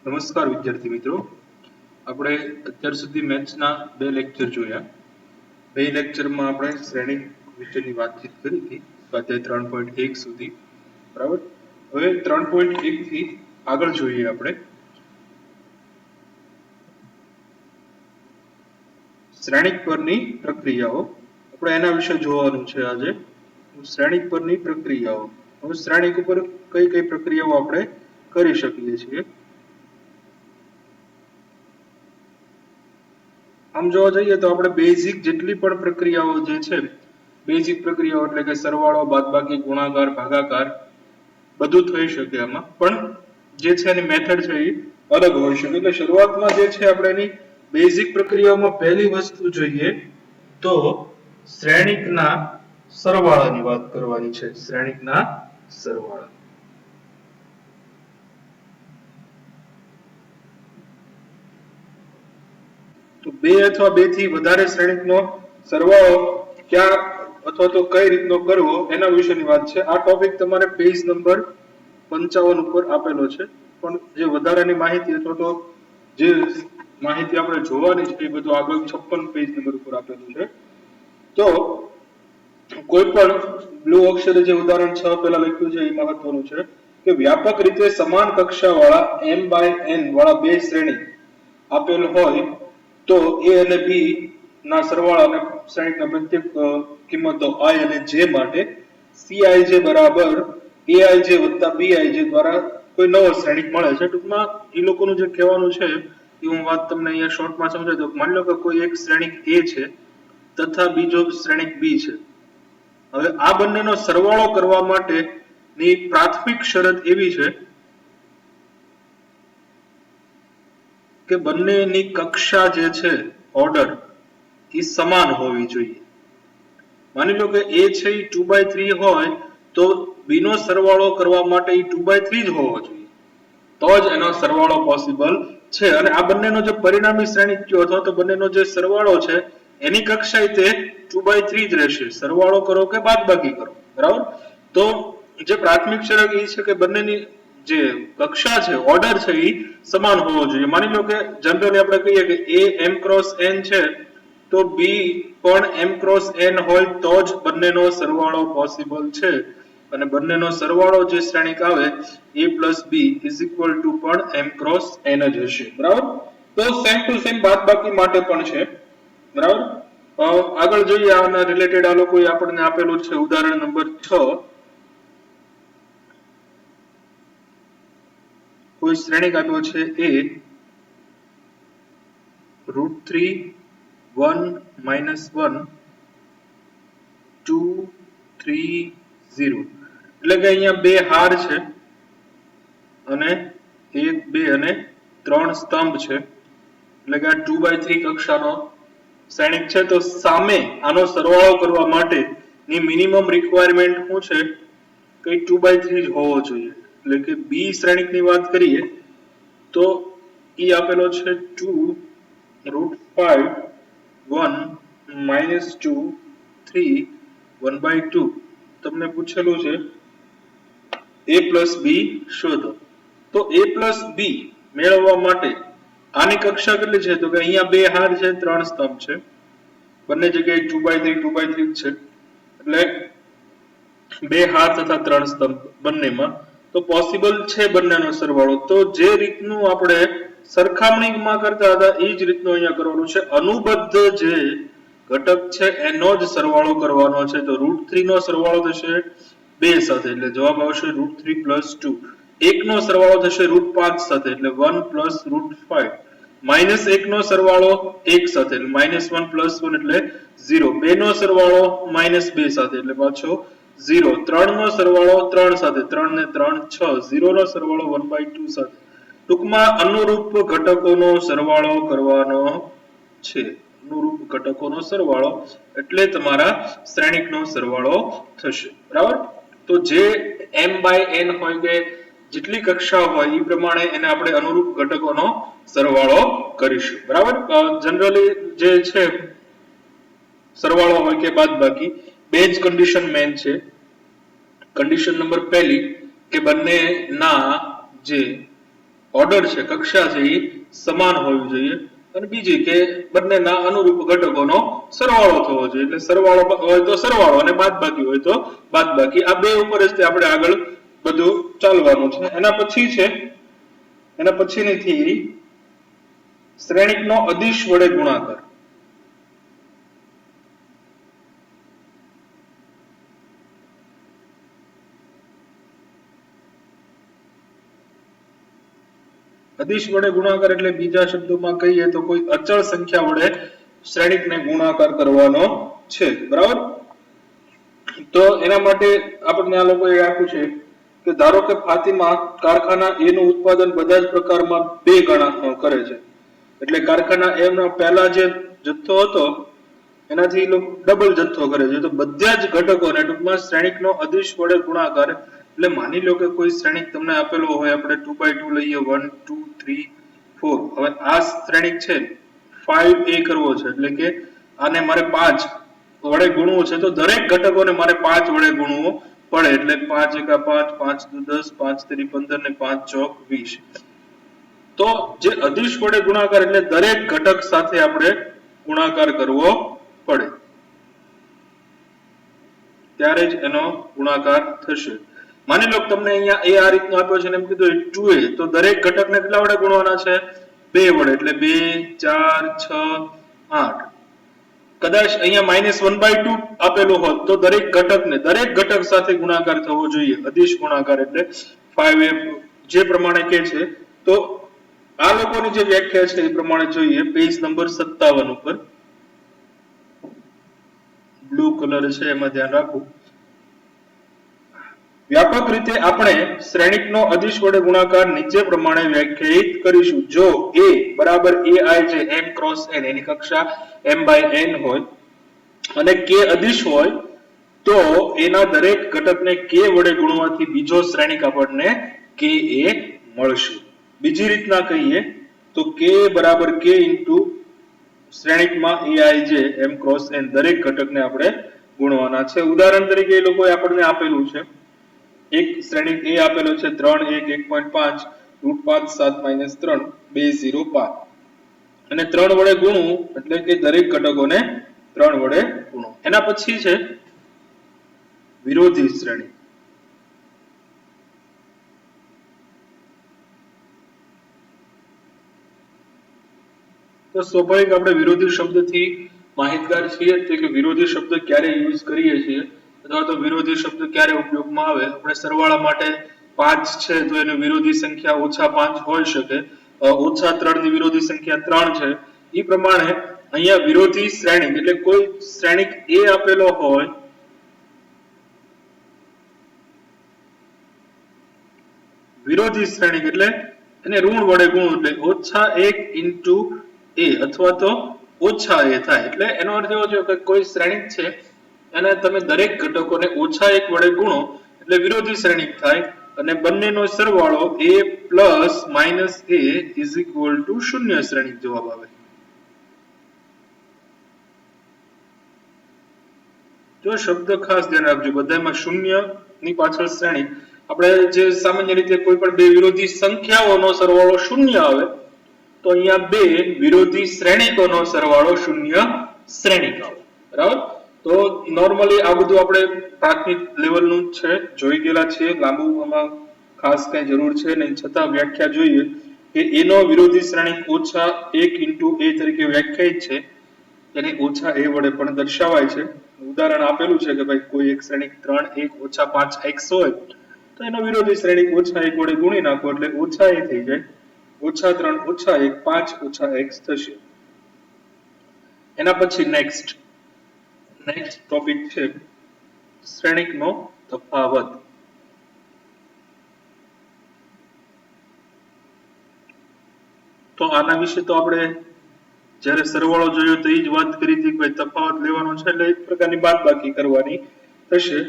નમસ્કાર વિદ્યાર્થી મિત્રો, આપણે અત્યાર સુધી મેથ્સના બે લેક્ચર જોયા. બે લેક્ચરમાં આપણે શ્રેણિક વિશેની વાતચીત કરી હતી, સ્વાધ્યાય 3.1 સુધી. બરાબર. હવે 3.1 થી આગળ જોઈએ આપણે શ્રેણિક પરની પ્રક્રિયાઓ. આપણે એના વિશે જોવાનું છે આજે. શ્રેણિક પરની પ્રક્રિયાઓ. હવે શ્રેણિક ઉપર કઈ કઈ પ્રક્રિયાઓ આપણે કરી શકીએ છીએ. આમ જોવા જઈએ તો આપણે બેઝિક જેટલી પણ પ્રક્રિયાઓ જે છે, બેઝિક પ્રક્રિયાઓ એટલે કે સરવાળો, બાદબાકી, ગુણાકાર, ભાગાકાર બધું થઈ શકે આમાં, પણ જે છે એની મેથડ છે એ અલગ હોઈ શકે. એટલે શરૂઆતમાં જે છે આપણે એની બેઝિક પ્રક્રિયાઓમાં પહેલી વસ્તુ જોઈએ તો શ્રેણિકના સરવાળાની વાત કરવાની છે. શ્રેણિકના સરવાળા. તો બે અથવા બે થી વધારે શ્રેણિકનો સરવાળો ક્યાં અથવા તો કઈ રીતનો કરવો એના વિશેની વાત છે. આ ટોપિક તમારે પેજ નંબર 55 ઉપર આપેલો છે, પણ જે વધારાની માહિતી અથવા તો જે માહિતી આપણે જોવાની છે એ બધું આગળ 56 પેજ નંબર ઉપર આપેલું છે. તો કોઈ પણ બ્લુ અક્ષરે જે ઉદાહરણ 6 પહેલા લખ્યું છે એ મહત્વનું છે કે વ્યાપક રીતે સમાન કક્ષાવાળા m/n વાળા બે શ્રેણી આપેલ હોય તો a અને b ના સરવાળાને શ્રેણિકના પ્રત્યેક કિંમતો i અને j માટે cij બરાબર aij વત્તા bij દ્વારા કોઈ નવો શ્રેણિક મળે છે. ટૂંકમાં એ લોકોનું જે કહેવાનું છે એ હું વાત તમને અહીંયા શોર્ટમાં સમજાવી દઉં. માની લો કે કોઈ એક શ્રેણિક a છે તથા બીજો શ્રેણિક b છે. હવે આ બંનેનો સરવાળો કરવા માટેની પ્રાથમિક શરત એવી છે કે બંનેની કક્ષા જે છે, ઓર્ડર, એ સમાન હોવી જોઈએ. માની લો કે a છે એ 2/3 હોય તો b નો સરવાળો કરવા માટે એ 2/3 જ હોવો જોઈએ, તો જ એનો સરવાળો પોસિબલ છે. અને આ બંનેનો જે પરિણામી શ્રેણિક કયો અથવા તો બંનેનો જે સરવાળો છે એની કક્ષા તે 2/3 જ રહેશે, સરવાળો કરો કે બાદબાકી કરો. બરાબર. તો જે પ્રાથમિક શરત એ છે કે બંનેની જે કક્ષા છે, ઓર્ડર છે એ સમાન હોવો જોઈએ. માની લો કે જનરલી આપણે કહીએ કે a m cross n છે તો b પણ m cross n હોય તો જ બંનેનો સરવાળો પોસિબલ છે. અને બંનેનો સરવાળો જે શ્રેણિક આવે a plus b is equal to પણ m cross n જ હશે. બરાબર. તો સેમ ટુ સેમ બાદબાકી માટે પણ છે. બરાબર. આગળ જોઈએ આના રિલેટેડ આ લોકોએ આપણને આપેલું છે ઉદાહરણ નંબર 6. કોઈ શ્રેણિક આપ્યો છે a √3 1 -1 2 3 0. એટલે કે અહીંયા બે હાર છે અને 1 2 અને 3 સ્તંભ છે. એટલે કે આ 2/3 કક્ષાનો શ્રેણિક છે. તો સામે આનો સરવાળો કરવા માટે ની મિનિમમ રિક્વાયરમેન્ટ શું છે કે 2/3 જ હોવો જોઈએ. એટલે કે b શ્રેણિકની વાત કરીએ તો એ આપેલો છે 2 √5 1 -2 3 1/2. તમને પૂછેલું છે a plus b શોધો. તો a plus b મેળવવા માટે આની કક્ષા કેટલી છે તો કે અહીંયા બે હાર છે, 3 સ્તંભ છે, બંને જગ્યાએ 2/3 2/3 છે. એટલે બે હાર તથા 3 સ્તંભ બંનેમાં તો પોસિબલ છે બંનેનો સરવાળો. તો જે રીતનું આપણે સરખામણીમાં કરતા હતા એ જ રીતનું અહીંયા કરવાનું છે. અનુબદ્ધ જે ઘટક છે એનો જ સરવાળો કરવાનો છે. તો √3 નો સરવાળો થશે 2 સાથે એટલે જવાબ આવશે √3 + 2. 1 નો સરવાળો થશે √5 સાથે એટલે 1 + √5. -1 નો સરવાળો 1 સાથે એટલે -1 + 1 એટલે 0. 2 નો સરવાળો -2 સાથે એટલે પાછો 0. 3 નો સરવાળો 3 સાથે 3 ને 3 6. 0 નો સરવાળો 1/2 સાથે. ટૂંકમાં અનુરૂપ ઘટકોનો સરવાળો કરવાનો છે. અનુરૂપ ઘટકોનો સરવાળો એટલે તમારા શ્રેણિકનો સરવાળો થશે. બરાબર. તો જે m/n હોય કે જેટલી કક્ષા હોય એ પ્રમાણે એને આપણે અનુરૂપ ઘટકોનો સરવાળો કરીશું. બરાબર. જનરલી જે છે સરવાળો હોય કે બાદબાકી બે જ કન્ડિશન મેન છે. કન્ડિશન નંબર પહેલી કે બંનેના જે ઓર્ડર છે, કક્ષા છે એ સમાન હોવી જોઈએ. અને બીજી કે બંનેના અનુરૂપ ઘટકોનો સરવાળો થવો જોઈએ. એટલે સરવાળો હોય તો સરવાળો અને બાદબાકી હોય તો બાદબાકી. આ બે ઉપર જ આપણે આગળ બધું ચાલવાનું છે. એના પછી છે, એના પછીની થિયરી શ્રેણિકનો અદિશ વડે ગુણાકાર. અદિશ વડે ગુણાકાર એટલે બીજા શબ્દોમાં કહીએ તો કોઈ અચળ સંખ્યા વડે શ્રેણિકને ગુણાકાર કરવાનો છે. બરાબર? તો એના માટે આપણને આ લોકોએ આપ્યું છે કે ધારો કે ફાતિમા કારખાના A નું ઉત્પાદન બધા જ પ્રકારમાં 2 ગણા કરે છે. એટલે કારખાના A નો પહેલા જે જથ્થો હતો એનાથી ડબલ જથ્થો કરે છે. તો બધા જ ઘટકોને ટૂંકમાં શ્રેણિકનો અદિશ વડે ગુણાકાર. એટલે માની લો કે કોઈ શ્રેણિક તમને આપેલો હોય, આપણે 2x2 લઈએ 1 2 3 4. હવે આ શ્રેણિક છે 5a કરવો છે, એટલે કે આને મારે 5 વડે ગુણવું છે. તો દરેક ઘટકોને મારે 5 વડે ગુણવો પડે. એટલે 5 એકા 5 5 દુ 10 5 તેરી 15 ને 5 ચોક 20. તો જે અદિશ વડે ગુણાકાર એટલે દરેક ઘટક સાથે આપણે ગુણાકાર કરવો પડે, ત્યારે જ એનો ગુણાકાર થશે. માની લો તમને અહીંયા a આ રીતનો આપ્યો છે ને એમ કીધું 2a, તો દરેક ઘટકને કેટલા વડે ગુણવાના છે? 2 વડે. એટલે 2 4 6 8. કદાચ અહીંયા -1/2 આપેલું હોત તો દરેક ઘટક સાથે ગુણાકાર થવો જોઈએ. અદિશ ગુણાકાર એટલે 5a જે પ્રમાણે કે છે. તો આ લોકોની જે વ્યાખ્યા છે એ પ્રમાણે જોઈએ પેજ નંબર 57 ઉપર. બ્લુ કલર છે એમાં ધ્યાન રાખવું. વ્યાપક રીતે આપણે શ્રેણિકનો અદિશ વડે ગુણાકાર નીચે પ્રમાણે વ્યાખ્યાયિત કરીશું. જો a બરાબર ai છે m ક્રોસ n, એની કક્ષા m/n હોય અને k અદિશ હોય તો એના દરેક ઘટકને k વડે ગુણવાથી બીજો શ્રેણિક આપણને ka મળશે. બીજી રીતના કહીએ તો k બરાબર k ઇન્ટુ શ્રેણિકમાં ai છે m ક્રોસ n, દરેક ઘટકને આપણે ગુણવાના છે. ઉદાહરણ તરીકે એ લોકોએ આપણને આપેલું છે એક શ્રેણિક a આપેલો છે 3 1 1.5 √5 7 - 3 2 0 5 અને 3 વડે ગુણવું એટલે કે દરેક ઘટકોને 3 વડે ગુણો. એના પછી છે વિરોધી શ્રેણી. તો સ્વાભાવિક આપણે વિરોધી શબ્દથી માહિતગાર છીએ કે વિરોધી શબ્દ ક્યારે યુઝ કરીએ છીએ અથવા તો વિરોધી શબ્દ ક્યારે ઉપયોગમાં આવે. આપણે સરવાળા માટે 5 છે તો એની વિરોધી સંખ્યા -5 હોઈ શકે, -3 ની વિરોધી સંખ્યા 3 છે. એ પ્રમાણે અહીંયા વિરોધી શ્રેણિક એટલે કોઈ શ્રેણિક a આપેલો હોય વિરોધી શ્રેણિક એટલે એને ઋણ વડે ગુણવું એટલે -1 ઇન્ટુ a અથવા તો -a થાય. એટલે એનો અર્થ એવો થયો કે કોઈ શ્રેણિક છે અને તમે દરેક ઘટકોને -1 વડે ગુણો એટલે વિરોધી શ્રેણિક થાય અને બંનેનો સરવાળો a plus minus a is equal to શૂન્ય શ્રેણિક જવાબ આવે. જો શબ્દ ખાસ ધ્યાન રાખજો, બધામાં શૂન્ય ની પાછળ શ્રેણિક. આપણે જે સામાન્ય રીતે કોઈ પણ બે વિરોધી સંખ્યાઓનો સરવાળો શૂન્ય આવે તો અહીંયા બે વિરોધી શ્રેણિકોનો સરવાળો શૂન્ય શ્રેણિક આવે. બરાબર? તો નોર્મલી આ બધું આપણે પ્રાથમિક લેવલનું જ છે, જોઈ ગયેલા છીએ, લાંબુ આમાં ખાસ કઈ જરૂર છે નહીં. છતાં વ્યાખ્યા જોઈએ કે a નો વિરોધી શ્રેણિક -1 ઇન્ટુ a તરીકે વ્યાખ્યાયિત છે, એને -a વડે પણ દર્શાવાય છે. ઉદાહરણ આપેલું છે કે ભાઈ કોઈ એક શ્રેણિક 3 1 -5x હોય તો એનો વિરોધી શ્રેણિક -1 વડે ગુણી નાખો એટલે -a થઈ જાય. -3 -1 5 - x થશે. એના પછી નેક્સ્ટ ટોપિક છે શ્રેણિકનો તફાવત. તો આના વિશે તો આપણે જ્યારે સરવાળો જોયો તો એ જ વાત કરી હતી કે તફાવત લેવાનો છે એટલે એક પ્રકારની બાદબાકી કરવાની થશે.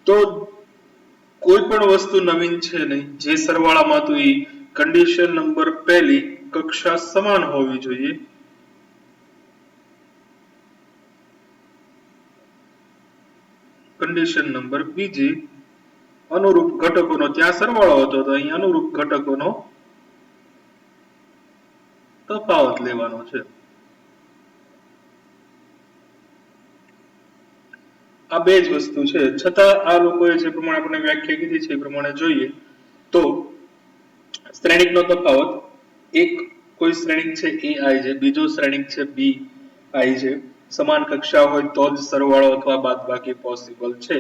તો કોઈ પણ વસ્તુ નવીન છે નહીં, જે સરવાળામાં તો એ કન્ડિશન નંબર પહેલી કક્ષા સમાન હોવી જોઈએ. કન્ડિશન નંબર બીજી અનુરૂપ ઘટકોનો ત્યાં સરવાળો હતો તો અહીં અનુરૂપ ઘટકોનો તફાવત લેવાનો છે. આ બે જ વસ્તુ છે, છતાં આ લોકોએ જે પ્રમાણે આપણે વ્યાખ્યા કીધી છે એ પ્રમાણે જોઈએ તો શ્રેણિકનો તફાવત એક કોઈ શ્રેણિક છે ai છે, બીજો શ્રેણિક છે bi છે, સમાન કક્ષા હોય તો જ સરવાળો અથવા બાદબાકી પોસિબલ છે,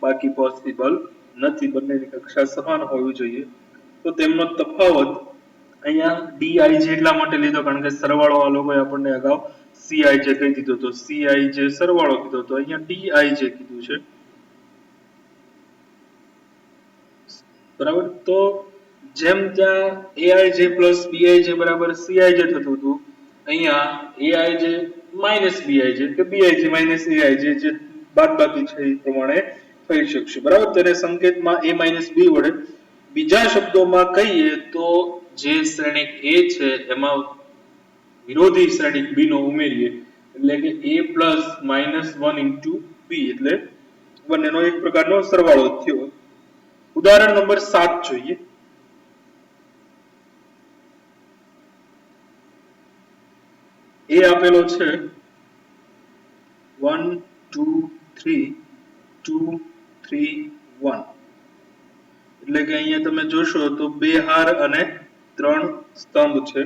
બાકી પોસિબલ નથી, બંનેની કક્ષા સમાન હોવી જોઈએ. તો તેમનો તફાવત અહીંયા dij એટલા માટે લીધો કારણ કે સરવાળો આ લોકોએ આપણને અગાઉ cij કહી દીધો તો cij સરવાળો કીધો તો અહીંયા dij કીધું છે. બરાબર, તો જેમ ત્યાં aij plus bij બરાબર cij થતું હતું, અહીંયા aij minus bij કે bij minus aij જે બાદબાકી છે એ પ્રમાણે થઈ શકશે. બરાબર, તેને સંકેતમાં a minus b વડે બીજા શબ્દોમાં કહીએ તો જે શ્રેણિક a છે એમાં વિરોધી શ્રેણિક b નો ઉમેરીએ એટલે કે a plus minus 1 into b એટલે બંનેનો એક પ્રકારનો સરવાળો થયો. ઉદાહરણ નંબર 7 જોઈએ. એ આપેલો છે 1 2 3 2 3 1 એટલે કે અહીંયા તમે જોશો તો બે હાર અને ત્રણ સ્તંભ છે.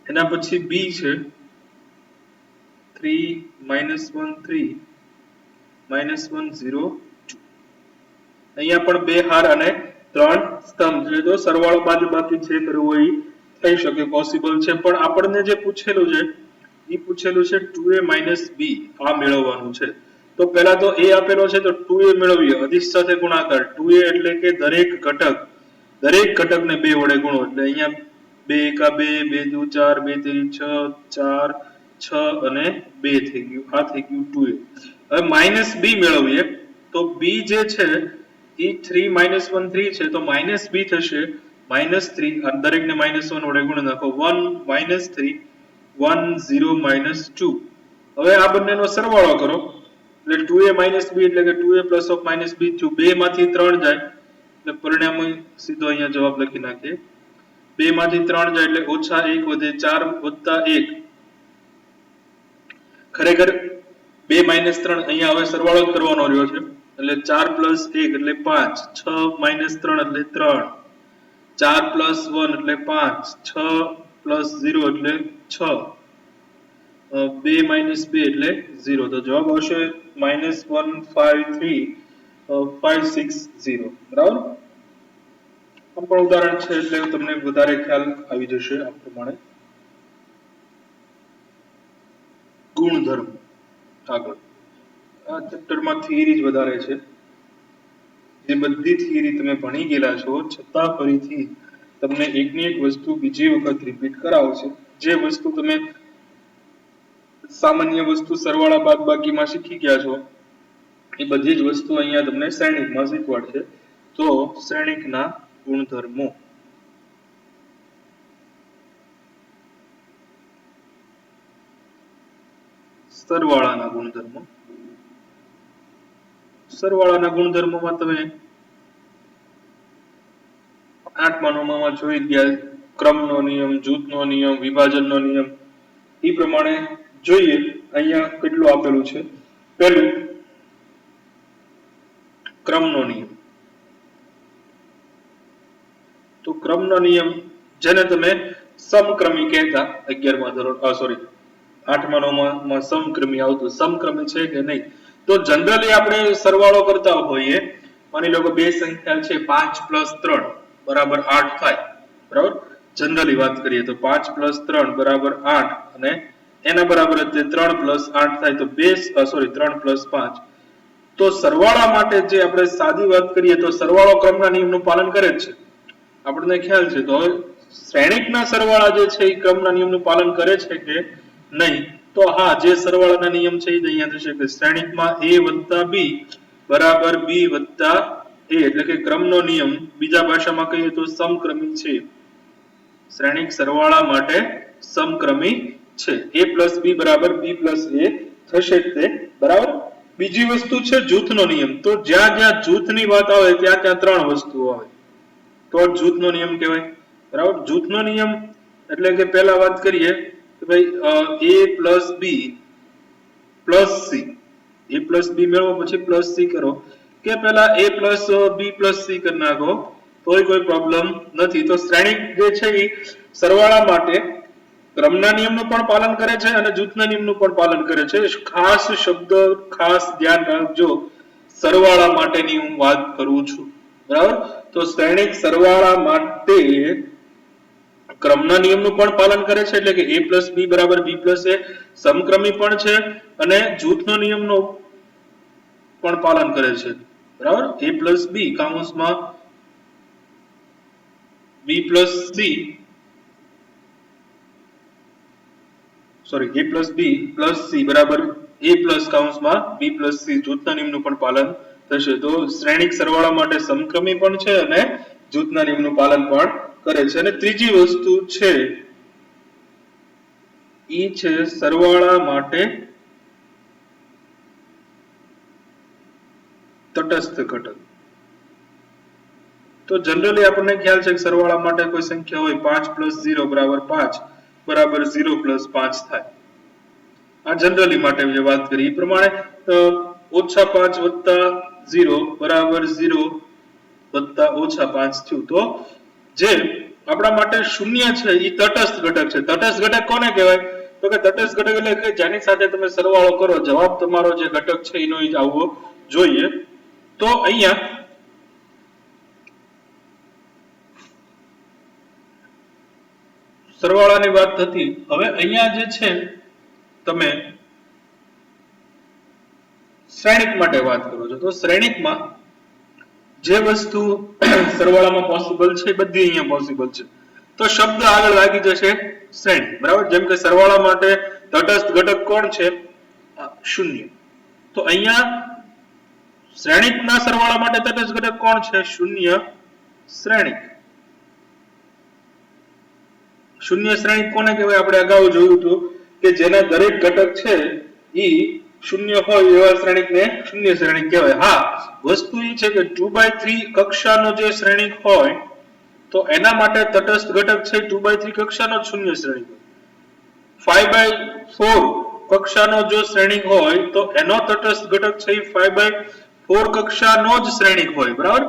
એના પછી b છે 3 -1 3 -1 0 2 અહીંયા પણ બે હાર અને ત્રણ સ્તંભ છે. તો સરવાળો બાદબાકી છે કરવો એ થઈ શકે, પોસિબલ છે, પણ આપણને જે પૂછેલું છે એ પૂછેલું છે 2a b આ મેળવવાનું છે. તો પહેલા તો a આપેલો છે તો 2a મેળવીએ, અધિશ સાથે ગુણાકાર 2a એટલે કે દરેક ઘટકને 2 વડે ગુણો એટલે અહીંયા 2 એકા 2 2 દુ 4 2 તેરી 6 4 6 અને 2 થઈ ગયું, આ થઈ ગયું 2a. હવે માઈનસ b મેળવીએ તો b જે છે એ 3 -1 3 છે તો માઈનસ b થશે -3, આ દરેકને -1 વડે ગુણી નાખો 1 -3 1 0 -2. હવે આ બંનેનો સરવાળો કરો એટલે 2a b એટલે કે 2a plus of -b થયું, 2 માંથી 3 જાય એટલે પરિણામ સીધો અહીંયા જવાબ લખી નાખીએ. 2 માંથી 3 જાય એટલે -1 વધે 4 + 1 ખરેખર 2 - 3 અહીંયા હવે સરવાળો જ કરવાનો રહ્યો છે એટલે 4 + 1 એટલે 5, 6 - 3 એટલે 3, 4 + 1 એટલે 5, 6 + 0 એટલે 6, 2 - 2 એટલે 0. તો જવાબ આવશે -153 560. બરાબર, આ પણ ઉદાહરણ છે એટલે તમને વધારે ખ્યાલ આવી જશે. આ પ્રમાણે ગુણધર્મ આગળ આ ચેપ્ટરમાં થિયરી જ વધારે છે, જે બધી થિયરી તમે ભણી ગયેલા છો છતાં ફરીથી તમને એકની એક વસ્તુ બીજી વખત રિપીટ કરાવશે. જે વસ્તુ તમે સામાન્ય વસ્તુ સરવાળા બાદબાકીમાં શીખી ગયા છો એ બધી જ વસ્તુ અહીંયા તમને શ્રેણિકમાં શીખવાડશે. તો શ્રેણિકના ગુણધર્મો. સરવાળાના ગુણધર્મો. સરવાળાના ગુણધર્મોમાં તમે 8મા 9માં જોઈ ગયા, ક્રમનો નિયમ, જૂથનો નિયમ, વિભાજનનો નિયમ એ પ્રમાણે જોઈએ. અહીંયા કેટલું આપેલું છે. પહેલું ક્રમનો નિયમ. તો ક્રમનો નિયમ જેને તમે સમક્રમી કહેતા 11મા ધોરણ સોરી 8મા 9માં સમક્રમી આવતું, સમક્રમી છે કે નહીં. તો જનરલી આપણે સરવાળો કરતા હોઈએ, માની લો કે બે સંખ્યા છે 5 + 3 બરાબર 8 થાય. બરાબર, જનરલી વાત કરીએ તો 5 + 3 બરાબર 8 અને એના બરાબર જ 3 + 8 થાય તો 3 + 5. તો સરવાળા માટે જે આપણે સાદી વાત કરીએ તો સરવાળો ક્રમના નિયમનું પાલન કરે જ છે, આપણને ખ્યાલ છે. તો હવે શ્રેણિકના સરવાળા જે છે એ ક્રમના નિયમનું પાલન કરે છે કે નહીં, તો હા, જે સરવાળાના નિયમ છે એ અહીંયા થશે કે શ્રેણિકમાં a + b બરાબર b + a એટલે કે ક્રમનો નિયમ બીજા ભાષામાં કહીએ તો સમક્રમી છે. શ્રેણિક સરવાળા માટે સમક્રમી છે. a + b બરાબર b + a થશે તે. બરાબર, બીજી વસ્તુ છે જૂથનો નિયમ. તો જ્યાં જ્યાં જૂથની વાત આવે ત્યાં ત્યાં ત્રણ વસ્તુઓ આવે તો જૂથનો નિયમ કહેવાય. બરાબર, જૂથનો નિયમ એટલે કે પહેલા વાત કરીએ કે ભાઈ a plus b plus c, a plus b મેળવો પછી plus c કરો કે પહેલા a plus b plus c કરી નાખો તોય કોઈ પ્રોબ્લેમ નથી. તો શ્રેણિક જે છે એ સરવાળા માટે ક્રમના નિયમનું પણ પાલન કરે છે અને જૂથના નિયમનું પણ પાલન કરે છે. ખાસ શબ્દ ખાસ ધ્યાન રાખજો, સરવાળા માટેની હું વાત કરું છું, બરાબર. તો શ્રેણિક સરવાળા માટે ક્રમના નિયમનું પણ પાલન કરે છે એટલે કે a plus b બરાબર b plus a સમક્રમી પણ છે અને જૂથનો નિયમનું પણ પાલન કરે છે, બરાબર. a plus b કૌંસમાં b plus c a plus b plus c બરાબર a plus કૌંસમાં b plus c જૂથના નિયમનું પણ પાલન થશે. તો શ્રેણિક સરવાળા માટે સમક્રમી પણ છે અને જૂથના નિયમનું પાલન પણ કરે છે. અને ત્રીજી વસ્તુ છે ઈ છે સરવાળા માટે તટસ્થ ઘટક. તો જનરલી આપણને ખ્યાલ છે કે સરવાળા માટે કોઈ સંખ્યા હોય 5 plus 0 બરાબર 5 બરાબર 0 plus 5 થાય. આ જનરલી માટે જે વાત કરી એ પ્રમાણે ઓછા 5 વત્તા 0 બરાબર 0 વત્તા ઓછા 5 થયું. તો જે આપણા માટે શૂન્ય છે એ તટસ્થ ઘટક છે. તટસ્થ ઘટક કોને કહેવાય? તો કે તટસ્થ ઘટક એટલે કે જેની સાથે તમે સરવાળો કરો જવાબ તમારો જે ઘટક છે એનો જ આવવો જોઈએ. તો અહીંયા સરવાળાની વાત થતી, હવે અહીંયા જે છે તમે શ્રેણિક માટે વાત કરો છો. તો શ્રેણિકમાં જે વસ્તુ સરવાળામાં પોસિબલ છે બધી અહીંયા પોસિબલ છે. તો શબ્દ આગળ લાગી જશે શ્રેણિક, બરાબર. જેમ કે સરવાળા માટે તટસ્થ ઘટક કોણ છે? શૂન્ય. તો અહીંયા શ્રેણિકના સરવાળા માટે તટસ્થ ઘટક કોણ છે? શૂન્ય શ્રેણિક. શૂન્ય શ્રેણિક કોને કહેવાય? આપણે અગાઉ જોયું હતું કે જેના દરેક ઘટક છે ઈ શૂન્ય હોય એવા શ્રેણિકને શૂન્ય શ્રેણિક કહેવાય. હા, વસ્તુ એ છે કે 2/3 કક્ષાનો જે શ્રેણિક હોય તો એના માટે તટસ્થ ઘટક છે 2/3 કક્ષાનો જ શૂન્ય શ્રેણિક હોય. 5/4 કક્ષાનો જો શ્રેણિક હોય તો એનો તટસ્થ ઘટક છે 5/4 કક્ષાનો જ શ્રેણિક હોય, બરાબર.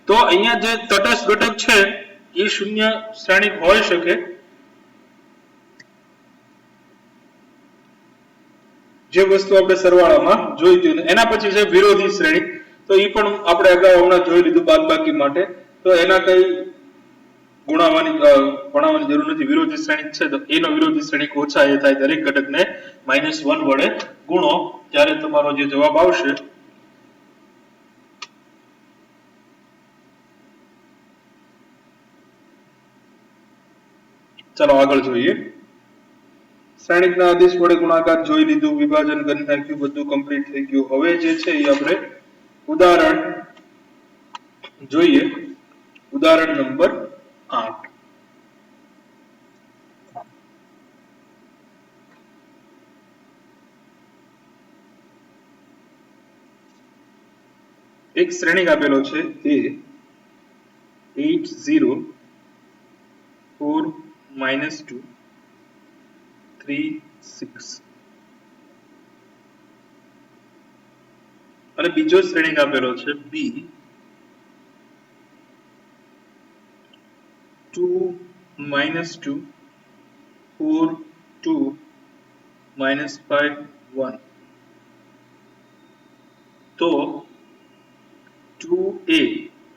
તો અહીંયા જે તટસ્થ ઘટક છે એ શૂન્ય શ્રેણિક હોઈ શકે. જે વસ્તુ આપણે સરવાળામાં જોઈ હતી. એના પછી છે વિરોધી શ્રેણિક. તો એ પણ આપણે અગાઉ હમણાં જોઈ લીધું બાદબાકી માટે. તો એના કઈ ભણાવવાની જરૂર નથી. વિરોધી શ્રેણિક છે તો એનો વિરોધી શ્રેણિક ઓછા એ થાય દરેક ઘટકને -1 વડે ગુણો ત્યારે તમારો જે જવાબ આવશે ચાલો આગળ જોઈએ. શ્રેણિકના આદેશ વડે ગુણાકાર જોઈ લીધું, વિભાજન કરી નાખ્યું, બધું કમ્પ્લીટ થઈ ગયું. હવે જે છે એ આપણે ઉદાહરણ જોઈએ. ઉદાહરણ નંબર 8. એક શ્રેણિક આપેલો છે એ 8 0 4 -2 3 6 અને બીજો શ્રેણિક આપેલો છે b 2 -2 4 2 -5 1. તો 2a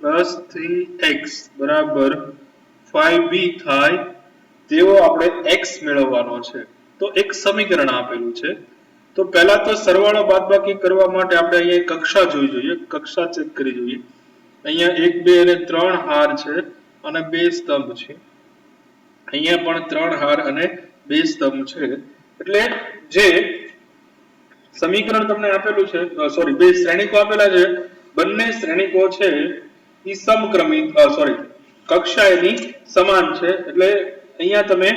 plus 3x બરાબર 5b થાય તેવો આપણે x મેળવવાનો છે. તો એક સમીકરણ આપેલું છે. તો પહેલા તો સરવાળો બાદબાકી કરવા માટે આપણે અહીંયા કક્ષા જોઈ જોઈએ, કક્ષા ચેક કરી જોઈએ. અહીંયા 1 2 અને 3 હાર છે અને 2 સ્તંભ છે. અહીંયા પણ 3 હાર અને 2 સ્તંભ છે. એટલે જે સમીકરણ તમને આપેલું છે, સોરી, બે શ્રેણિકો આપેલા છે, બંને શ્રેણિકો છે એ સમક્રમિક કક્ષા એની સમાન છે. એટલે અહીંયા તમે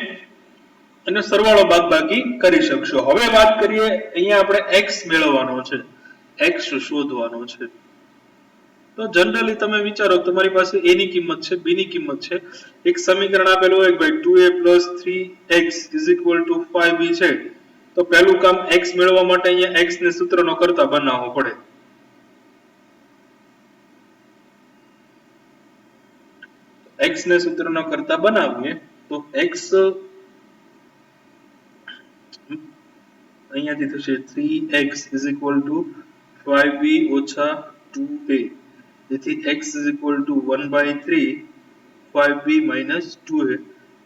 એનો સરવાળો બાદબાકી કરી શકશો. હવે વાત કરીએ, અહીંયા આપણે x મેળવવાનો છે, x શોધવાનો છે. તો તો જનરલી તમે વિચારો તમારી પાસે a ની કિંમત છે, b ની કિંમત છે, એક સમીકરણ આપેલું હોય કે ભાઈ 2a + 3x = 5b છે, તો પહેલું કામ x મેળવવા માટે અહીંયા x ને સૂત્રનો કરતા બનાવવો પડે. x ને સૂત્રનો કરતા બનાવીએ તો x અહીંયાથી થશે 3x = 5b - 2a. તેથી x = 1/3 5b - 2a.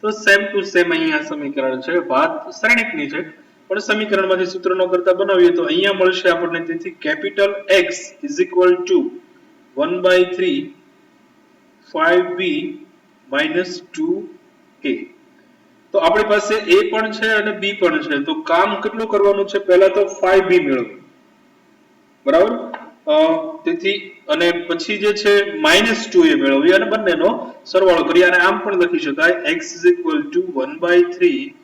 તો સેમ ટુ સેમ અહીંયા સમીકરણ છે, વાત શ્રેણિકની છે પણ સમીકરણમાંથી સૂત્રનો કરતા બનાવીએ તો અહીંયા મળશે આપણને. તેથી કેપિટલ X = 1/3 5b - 2a. તો આપણી પાસે a પણ છે અને b પણ છે, તો કામ કેટલું કરવાનું છે? પહેલા તો 5b મેળવવું, બરાબર. તેથી અને પછી જે છે -2a મેળવીએ અને બંનેનો સરવાળો કરીએ અને આમ પણ લખી શકાય x = 1/3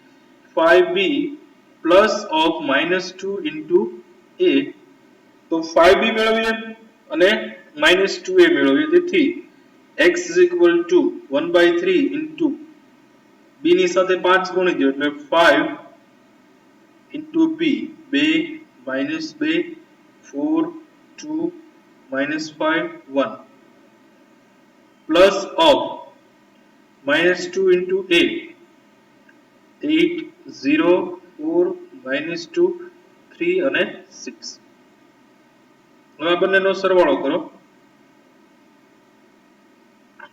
5b + -2 * a. તો 5b મેળવીએ અને -2a મેળવીએ. તેથી x = 1/3 b ની સાથે 5 ગુણી દો એટલે 5 * b 2 -2 4 2 -5 1 plus of -2 * a 8 0 4 -2 3 અને 6. હવે આ બંનેનો સરવાળો કરો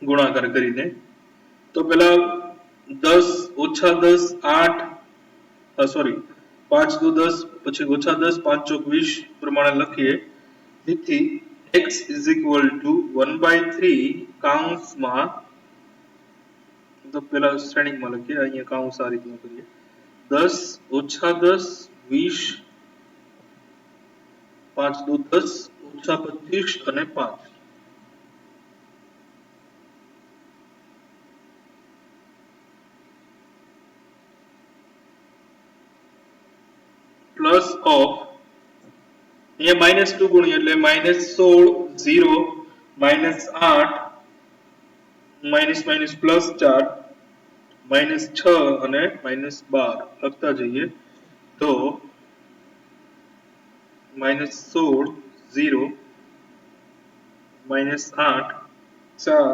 ગુણાકાર કરીને. તો પેલા 10 - 10 8 સોરી 5 × 10 પછી -10 5 × 20 પ્રમાણે લખીએ. તેથી x = 1/3 કૌંસમાં, તો પેલા શ્રેણીકમાં લખીએ, અહીંયા કૌંસ આ રીતનું કરીએ, 10 - 10 20 5 × 10 -25 અને 5 પ્લસ ઓફ અહીંયા -2 ગુણીએ એટલે -16 0 -8 +4 -6 અને -12 લખતા જઈએ તો -16 0 -8 4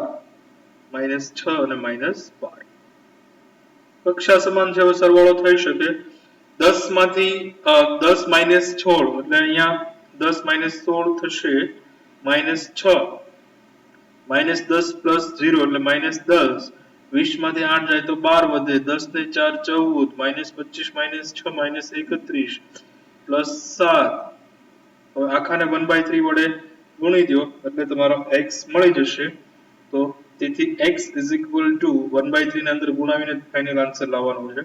-6 અને -12. કક્ષા સમાન છે, હવે સરવાળો થઈ શકે. 10 માંથી 10 - 16 એટલે અહીંયા 10 - 16 થશે -6 -10 + 0 એટલે -10 20 માંથી 8 જાય તો 12 વધે 10 ને 4 14 -25 - 6 -31 +7. હવે આખાને 1/3 વડે ગુણી દો એટલે તમારો x મળી જશે. તો તેથી x = 1/3 ને અંદર ગુણાવીને ફાઇનલ આન્સર લાવવાનો છે.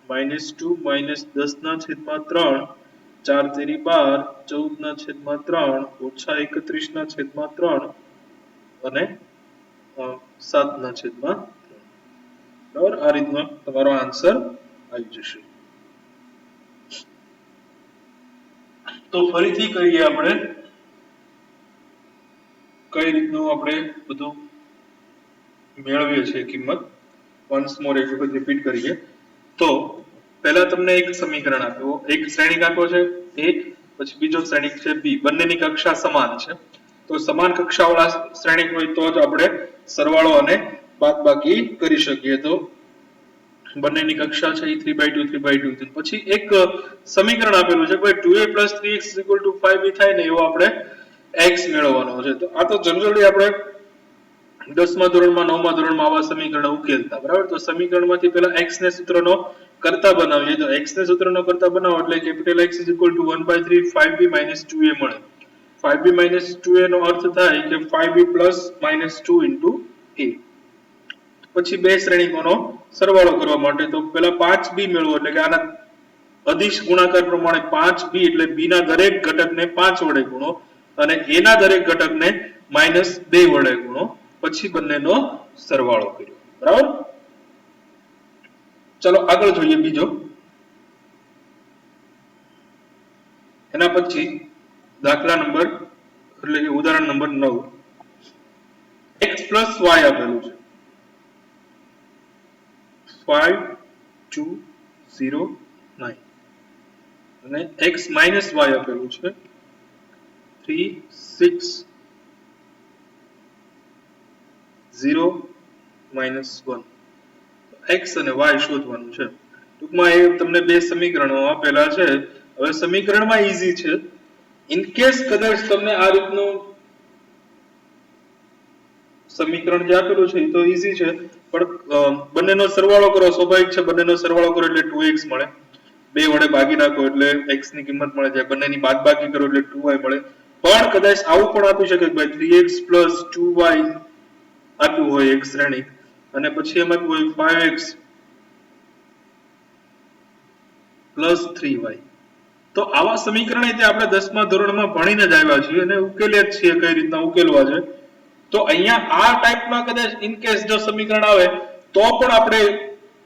-2 - 10/3 4 તેરી 12 14/3 -31/3 અને 7/3. બરાબર, આ રીતનો તમારો આન્સર આવી જશે. તો ફરીથી કહીએ આપણે કઈ રીતનું આપણે બધું મેળવીએ છીએ કિંમત. વન્સ મોર એક વખત રિપીટ કરીએ તો પહેલા તમને એક સમીકરણ આપ્યું, એક શ્રેણિક આપ્યો છે a, પછી બીજો શ્રેણિક છે b, બંનેની કક્ષા સમાન છે. તો સમાન કક્ષાવાળા શ્રેણિક હોય તો જ આપણે સરવાળો અને બાદબાકી કરી શકીએ. તો બંનેની કક્ષા છે એ 3/2 3/2. પછી એક સમીકરણ આપેલું છે ભાઈ 2a + 3x = 5b થાય ને એવો આપણે x મેળવવાનો છે. તો આ તો જનરલી આપણે 10મા ધોરણમાં 9મા ધોરણમાં આવા સમીકરણ ઉકેલતા, બરાબર. તો સમીકરણમાંથી પહેલા x ને સૂત્રનો કરતા બનાવીએ તો x ને સૂત્રનો કરતા બનાવો એટલે કેપિટલ X = 1/3 5b - 2a મળે. 5b - 2a નો અર્થ થાય કે 5b + -2 * a. પછી બે શ્રેણીકોનો સરવાળો કરવા માટે તો પહેલા 5b મેળવો એટલે કે આના અદિશ ગુણાકાર પ્રમાણે 5b એટલે b ના દરેક ઘટકને 5 વડે ગુણો અને a ના દરેક ઘટકને -2 વડે ગુણો, પછી બંનેનો સરવાળો કર્યો, બરાબર. ચલો આગળ જોઈએ બીજો. એના પછી દાખલા નંબર એટલે કે ઉદાહરણ નંબર 9. પ્લસ વાય આપેલું છે 5209 અને x માઇનસ વાય આપેલું છે 3601 x અને y શોધવાનું છે ટૂંકમાં એ તમને બે સમીકરણો આપેલા છે હવે સમીકરણમાં ઈઝી છે ઇન કેસ કદાચ તમને આ રીતનું સમીકરણ જે આપેલું છે એ તો ઈઝી છે પણ બંનેનો સરવાળો કરો સ્વાભાવિક છે બંનેનો સરવાળો કરો એટલે 2x મળે બે વડે ભાગી નાખો એટલે x ની કિંમત મળે જાય બંનેની બાદબાકી કરો એટલે 2y મળે પણ કદાચ આવું પણ આપી શકે કે ભાઈ 3x 2y આપ્યું હોય એક શ્રેણી અને પછી એમ આપ્યું હોય 5x 3y તો આવા સમીકરણ આપણે 10મા ધોરણમાં ભણીને જ આવ્યા છીએ અને ઉકેલ્યા જ છીએ કઈ રીતના ઉકેલવા છે તો અહીંયા આ ટાઈપના કદાચ ઇન કેસ જો સમીકરણ આવે તો પણ આપણે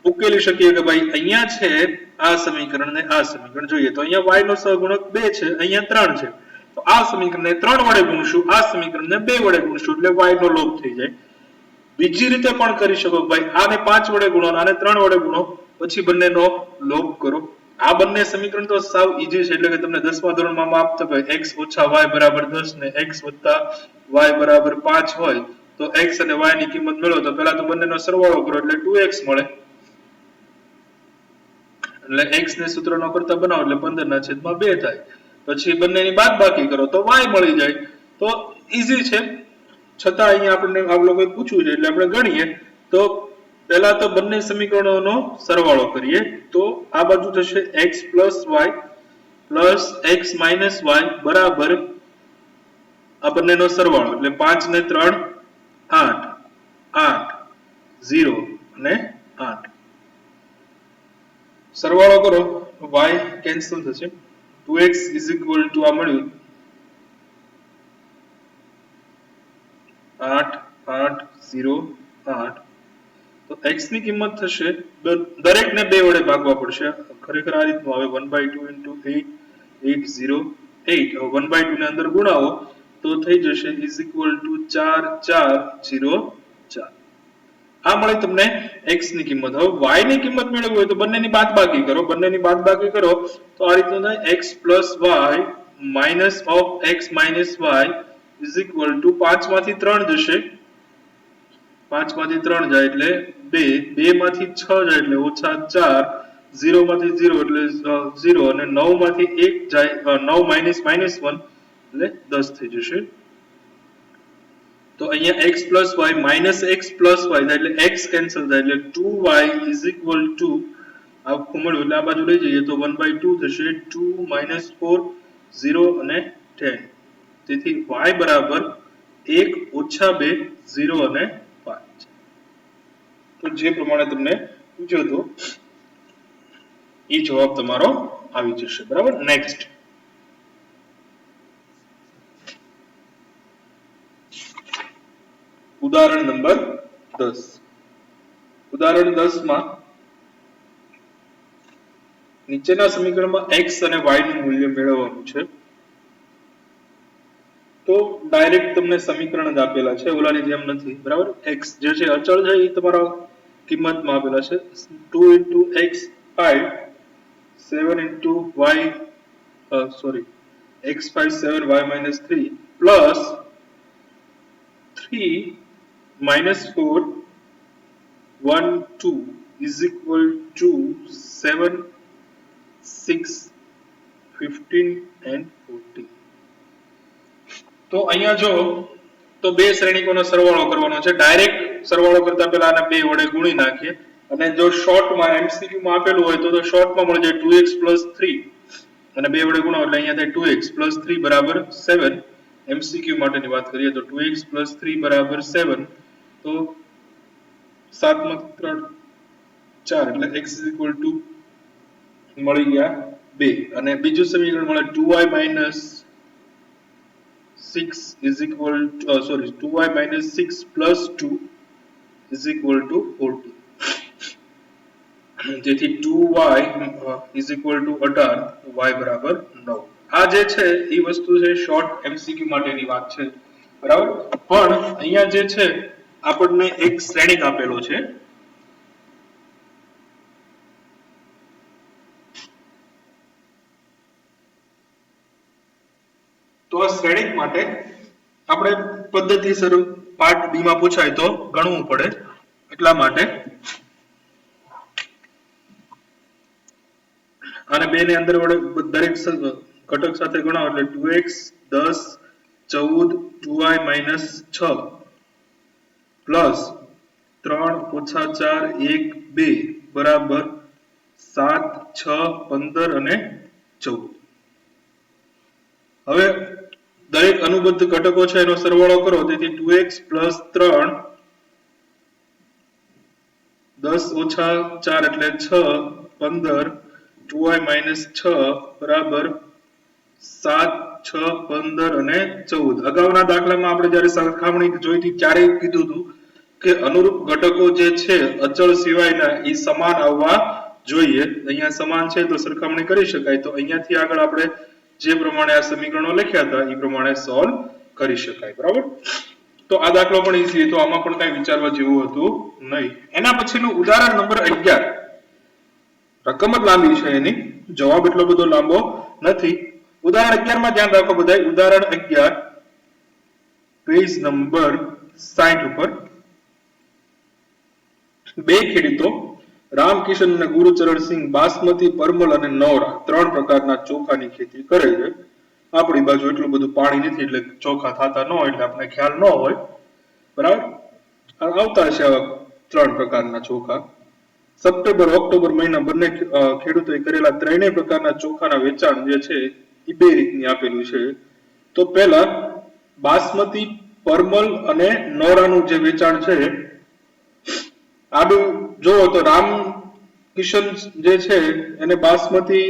ઉકેલી શકીએ કે ભાઈ અહીંયા છે આ સમીકરણ ને આ સમીકરણ જોઈએ તો અહીંયા y નો સહગુણક 2 છે અહીંયા 3 છે તો આ સમીકરણને 3 વડે ગુણશું આ સમીકરણને 2 વડે ગુણશું એટલે y નો લોપ થઈ જાય બીજી રીતે પણ કરી શકો ભાઈ આને 5 વડે ગુણો આને 3 વડે ગુણો પછી બંનેનો લોપ કરો આ બંને સમીકરણ તો સાવ ઈઝી છે એટલે કે તમને 10મા ધોરણમાં આપતો હોય x - y = 10 ને x + y = 5 હોય તો x અને y ની કિંમત મેળવો તો પહેલા તો બંનેનો સરવાળો કરો એટલે 2x મળે એટલે x ને સૂત્રનો કરતા બનાવો એટલે 15/2 થાય પછી બંનેની બાદબાકી કરો તો y મળી જાય તો ઈઝી છે છતાં અહીંયા આપણને આ લોકોએ પૂછ્યું છે એટલે આપણે ગણીએ તો પહેલા તો બંને સમીકરણોનો સરવાળો કરીએ તો આ બાજુ થશે x + y + x - y બરાબર આ બંનેનો સરવાળો એટલે 5 ને 3 8 8 0 અને 8 સરવાળો કરો y કેન્સલ થશે 2x = આ મળ્યું 8 8 0 8 તો x ની કિંમત થશે દરેકને 2 વડે ભાગવા પડશે ખરેખર આ રીતનું આવે 1/2 * 8 808 હવે 1/2 ને અંદર ગુણાવો તો થઈ જશે = 4404 આ મળી તમને x ની કિંમત હવે y ની કિંમત મેળવવી હોય તો બંનેની બાદબાકી કરો તો આ રીતનું થાય x + y - x - y = 5 માંથી 3 જશે 5 માંથી 3 જાય એટલે 2 2 માંથી 6 જાય એટલે -4 0 માંથી 0 એટલે 0 અને 9 માંથી 1 જાય 9 - -1 એટલે 10 થઈ જશે તો અહીંયા x + y - x + y એટલે x કેન્સલ થાય એટલે 2y = આખું મળ્યું એટલે આ બાજુ લઈ જઈએ તો 1/2 થશે 2 - 4 0 અને 10 તેથી y બરાબર 1 - 2 0 અને 5 તો જે પ્રમાણે તમને પૂછ્યો હતો એ જવાબ તમારો આવી જશે બરાબર નેક્સ્ટ ઉદાહરણ નંબર 10 ઉદાહરણ 10 માં નીચેના સમીકરણમાં x અને y નું મૂલ્ય મેળવવાનું છે તો ડાયરેક્ટ તમને સમીકરણ જ આપેલા છે ઓલાની જેમ નથી બરાબર x જે છે અચળ છે એ તમારો કિંમતમાં આપેલા છે 2 * x 5 7 * y x 5 7 y - 3 plus 3 - 4 1 2 = 7 6 15 and 14 તો અહીંયા જો તો બે શ્રેણીકોનો સરવાળો કરવાનો છે ડાયરેક્ટ સરવાળો કરતા પહેલા આને 2 વડે ગુણી નાખીએ અને જો શોર્ટમાં MCQ માં આપેલું હોય તો શોર્ટમાં મળી જાય 2x + 3 અને 2 વડે ગુણાવો એટલે અહીંયા થાય 2x + 3 = 7 MCQ માટેની વાત કરીએ તો 2x + 3 = 7 તો 7 * 3 4 એટલે x = મળી ગયા 2 અને બીજું સમીકરણ મળે 2y - 6 2y - 6 + 2 = 40 જેથી 2y = 18 y બરાબર 9 આ જે છે એ વસ્તુ છે શોર્ટ MCQ માટેની વાત છે બરાબર પણ અહીંયા જે છે આપણને એક શ્રેણિક આપેલો છે તો આ શ્રેણિક માટે આપણે પદ્ધતિસર પાર્ટ બી માં પૂછાય તો ગણવું પડે એટલા માટે અને બે ની અંદર વડે દરેક ઘટક સાથે ગણાવો એટલે 2x 10 14 2y - 6 પ્લસ 3 - 4 1 2 બરાબર 7 6 15 અને 14 હવે દરેક અનુબદ્ધ ઘટકો છે એનો સરવાળો કરો તેથી 2x + 3 10 - 4 એટલે 6 15 2y - 6 બરાબર 7 6 15 અને 14 અગાઉના દાખલામાં આપણે જ્યારે સરખામણી જોઈ હતી ત્યારે કીધું હતું કે અનુરૂપ ઘટકો જે છે અચળ સિવાયના એ સમાન આવવા જોઈએ અહીંયા સમાન છે તો સરખામણી કરી શકાય તો અહીંયાથી આગળ આપણે જે પ્રમાણે આ સમીકરણો લખ્યા હતા એ પ્રમાણે સોલ્વ કરી શકાય બરાબર તો આ દાખલો પણ ઈઝી હતો આમાં પણ કઈ વિચારવા જેવું હતું નહીં એના પછીનું ઉદાહરણ નંબર 11 રકમ જ લાંબી છે એની જવાબ એટલો બધો લાંબો નથી ઉદાહરણ 11 માં ધ્યાન રાખો બધાય ઉદાહરણ 11 પેજ નંબર 60 ઉપર બે ખેડૂતો રામકિશન અને ગુરુચરણસિંહ બાસમતી પરમલ અને નવરા ત્રણ પ્રકારના ચોખાની ખેતી કરે છે આપણી બાજુ એટલું બધું પાણી નથી એટલે ચોખા થતા ન હોય એટલે આપણે ખ્યાલ ન હોય બરાબર આવતા છે ત્રણ પ્રકારના ચોખા સપ્ટેમ્બર ઓક્ટોબર મહિના બંને ખેડૂતોએ કરેલા ત્રણેય પ્રકારના ચોખાના વેચાણ જે છે એ બે રીતની આપેલું છે તો પહેલા બાસમતી પરમલ અને નોરાનું જે વેચાણ છે આડું જોવો તો રામ કિશન જે છે એને બાસમતી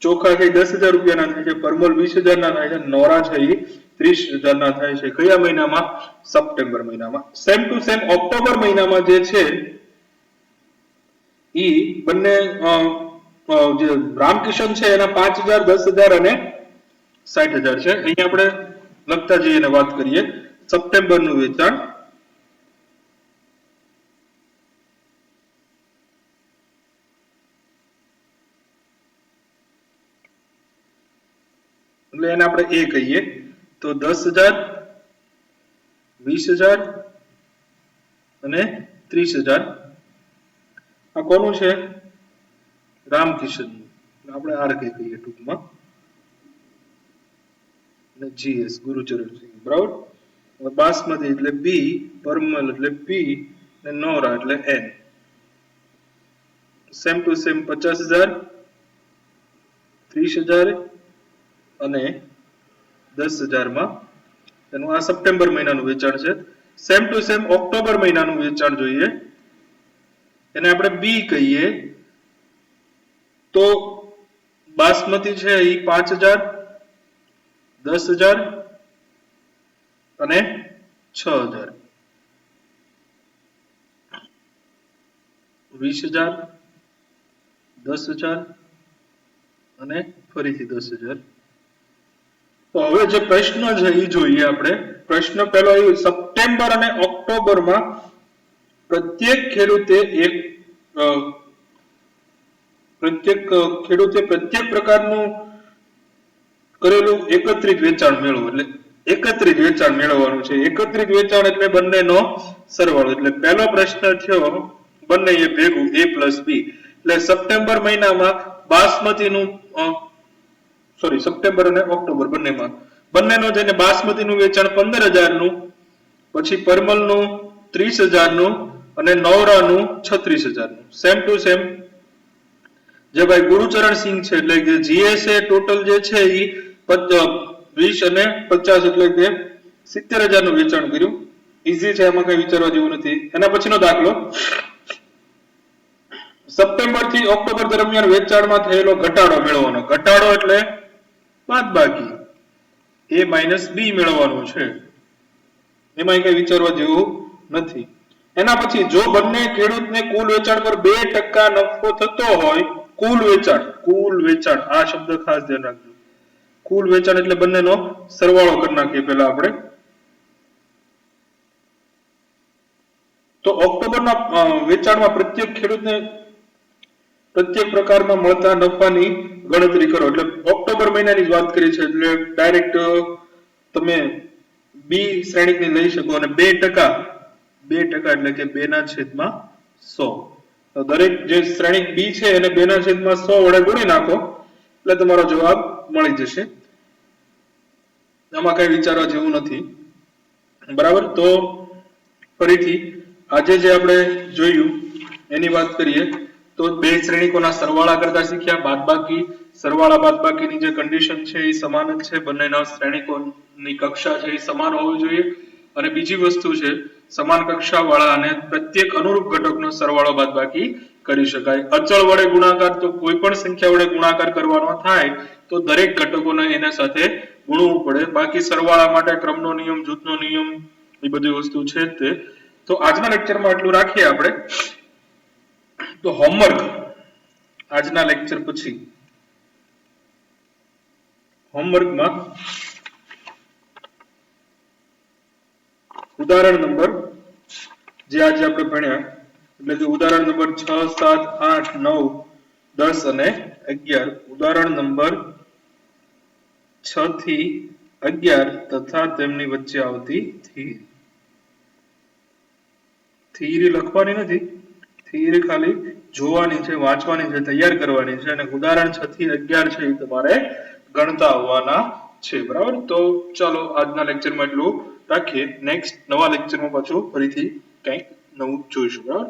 ચોખા છે 10,000 રૂપિયાના થાય છે પરમલ 20,000 ના થાય છે નોરા છે એ 30,000 ના થાય છે કયા મહિનામાં સપ્ટેમ્બર મહિનામાં સેમ ટુ સેમ ઓક્ટોબર મહિનામાં જે છે ઈ બંને જે રામકિશન છે એના 5,000 10,000 અને 60,000 છે અહીંયા આપણે લખતા જઈએ અને વાત કરીએ સપ્ટેમ્બર નું વેચાણ એટલે એને આપણે એ કહીએ તો 10,000 20,000 અને 30,000 આ કોનું છે રામકિશન આપણે આર કે કહીએ ટૂંકમાં અને જીએસ ગુરુચરણસિંહ બરાબર બાસમતી એટલે બી પરમલ એટલે પી અને નોરા એટલે એન સેમ ટુ સેમ 50,000 30,000 અને 10,000 માં એનું આ સપ્ટેમ્બર મહિનાનું વેચાણ છે સેમ ટુ સેમ ઓક્ટોબર મહિનાનું વેચાણ જોઈએ એને આપણે બી કહીએ તો બાસમતી છે એ 5,000 10,000 અને 6,000 20,000 10,000 અને ફરીથી 10,000 તો હવે જે પ્રશ્ન છે એ જોઈએ આપણે પ્રશ્ન પહેલો એ સપ્ટેમ્બર અને ઓક્ટોબરમાં પ્રત્યેક ખેડૂતે પ્રત્યેક પ્રકારનું કરેલું એકત્રિત વેચાણ મેળવો એટલે એકત્રિત વેચાણ મેળવવાનું છે એકત્રિત વેચાણ એટલે બંનેનો સરવાળો એટલે પહેલો પ્રશ્ન થયો બંને એ ભેગું a + b એટલે સપ્ટેમ્બર મહિનામાં બાસમતીનું સપ્ટેમ્બર અને ઓક્ટોબર બંનેનો જેને બાસમતીનું વેચાણ 15,000 નું પછી પરમલનું 30,000 નું અને નવરાનું 36,000 નું સેમ ટુ સેમ જે ભાઈ ગુરુચરણસિંહ છે એટલે કે જીએસ એ ટોટલ જે છે એ 20 અને 50 એટલે કે 70,000 નું વેચાણ કર્યું ઈઝી છે એમાં કઈ વિચારવા જેવું નથી એના પછીનો દાખલો સપ્ટેમ્બર થી ઓક્ટોબર દરમિયાન વેચાણમાં થયેલો ઘટાડો મેળવવાનો ઘટાડો એટલે બાદબાકી a - b મેળવવાનું છે એમાં કઈ વિચારવા જેવું નથી એના પછી જો બંને ખેડૂતને કુલ વેચાણ પર 2% નફો થતો હોય કુલ વેચાણ આ શબ્દ ખાસ ધ્યાન રાખજો કુલ વેચાણ એટલે બંનેનો સરવાળો કરી નાખીએ પહેલા આપણે તો ઓક્ટોબરના વેચાણમાં પ્રત્યેક ખેડૂતને પ્રત્યેક પ્રકારમાં મળતા નફાની ગણતરી કરો. એટલે ઓક્ટોબર મહિનાની જ વાત કરી છે, એટલે ડાયરેક્ટ તમે બી શ્રેણિકની લઈ શકો અને 2% એટલે કે 2/100. તો દરેક જે શ્રેણિક બી છે એને 2/100 વડે ગુણી નાખો એટલે તમારો જવાબ મળી જશે. આમાં કઈ વિચારવા જેવું નથી. બરાબર, તો ફરીથી આજે જે આપણે જોયું એની વાત કરીએ તો બે શ્રેણિકોના સરવાળા કરતા શીખ્યા. બાદબાકી, સરવાળા બાદબાકીની જે કન્ડિશન છે એ સમાન જ છે. બંનેના શ્રેણિકોની કક્ષા છે એ સમાન હોવી જોઈએ. અને બીજી વસ્તુ છે, સમાન કક્ષા વાળા અને પ્રત્યેક અનુરૂપ ઘટકનો સરવાળો બાદબાકી કરી શકાય. અચળ વડે ગુણાકાર તો કોઈ પણ સંખ્યા વડે ગુણાકાર કરવાનો થાય તો દરેક ઘટકોને એના સાથે ગુણવું પડે. બાકી સરવાળા માટે ક્રમનો નિયમ, જૂથનો નિયમ, એ બધી વસ્તુ છે જ તે. તો આજના લેક્ચરમાં એટલું રાખીએ આપણે. તો હોમવર્ક આજના લેક્ચર પછી હોમવર્કમાં ઉદાહરણ નંબર જે આજે આપણે ભણ્યા, એટલે કે ઉદાહરણ નંબર 6, 7, 8, 9, 10 અને 11. ઉદાહરણ નંબર 6 થી 11 તથા તેમની વચ્ચે આવતી થિયરી લખવાની નથી, થિયરી ખાલી જોવાની છે, વાંચવાની છે, તૈયાર કરવાની છે. અને ઉદાહરણ 6 થી 11 છે એ તમારે ગણતા આવવાના છે. બરાબર, તો ચાલો આજના લેક્ચરમાં એટલું રાખીએ. નેક્સ્ટ નવા લેક્ચરમાં પાછું ફરીથી કંઈક નવું જોઈશું. બરાબર.